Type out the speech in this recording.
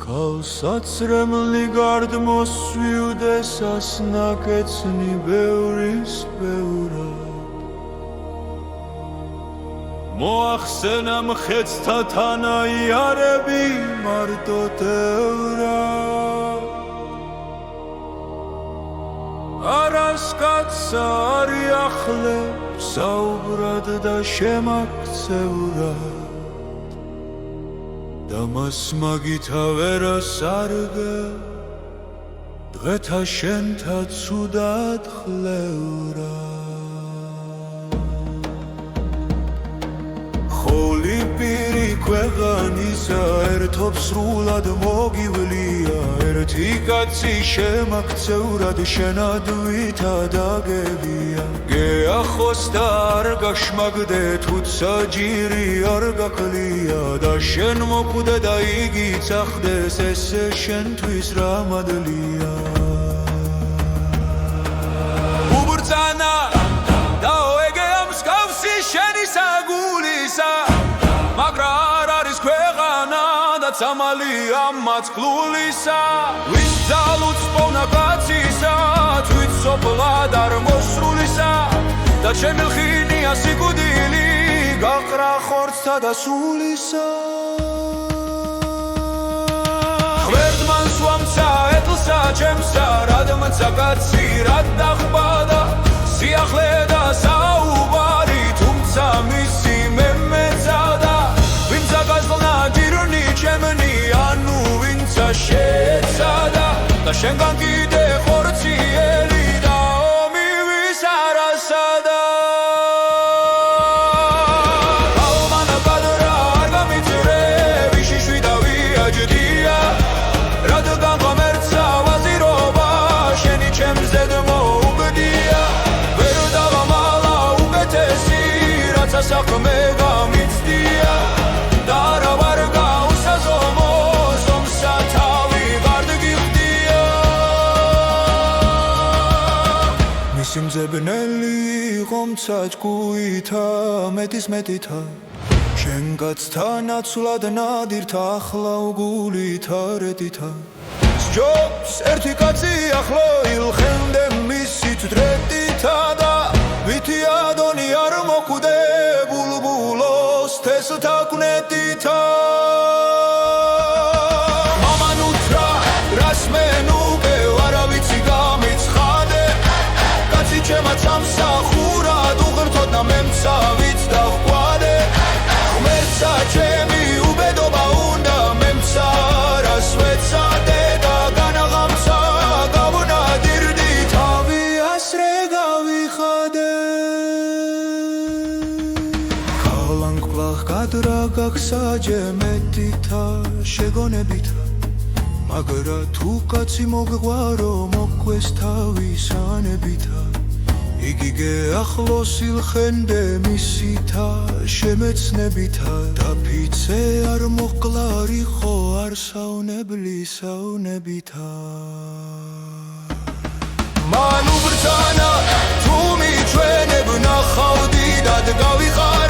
Kalsacremli gard mosviudes asnaketsni beuris beura Moaxsena mxetsta tanaiarebi mardo teura Araskatsa ari akhleb saubrad da shemaktsevra Damas magita vera sarge Dveta shenta tsudad khleura Kholi piri kveganisa ertops rulad mogivlia Erti katsi shemaktsevra shenadvita dagevia Geachosta ar gashmagde tutsa jiri ar gaklia Da shen mokude da igi tsakhdes esse shentvis ramadlia Uburtsana da oege amskavsi sheni sagulisa Magra ar aris kveghana da tsamali amats klulisa Vis zaluts povna katsisa twit soplad ar mosrulisa Da შემილხინია სიკვდილი გაყრა ხორცსა და სულისა ღვერდმან სვამცა ეტლსა ჩემსა რადმცა კაცი რად დახბადა სიახლე და საუბარი თუმცა მისი მემეცადა ვინცა გაზლნა ჯირნი ჩემნი ანუ ვინცა შეეცადა და შენგან კიდე ხორციელი და ომი ვის არასადა საქმე გამიცდია და რა ვარ გაუსაზომო ზომსა თავი გარდ გიხდია მისი მძებნელი იყო მცაჭკუითა მეტის მეტითა შენ კაცთანაცვლად ნადირთა ახლა უგულითა რედითა სჯობს ერთი კაცი ახლა ილხენდე მისით დრედითა და ვითი ადონი არ მოკვდე ბულბულოს თესთა კვნეტითა მამან უთრა რას მენუყე ვარავიცი გამიცხადე კაცი ჩემა სამსახურად უღრთოდ და მემცავით დავყვადე ღმერთსა ჩემი უბედობა უნდა მემცა რას ვეცადე და განაღამცა გავნადირდი თავი ასრე გავიხადე Kadra gaksaje metita shegonebita Magra tu katsi mogwaro mokwes tavis anebita Igi geachlos ilkhende misita shemetsnebita Da pitse ar moklari kho ar saunebli saunebita Manu brtana tu mi chveneb nakhawdi dad gavixar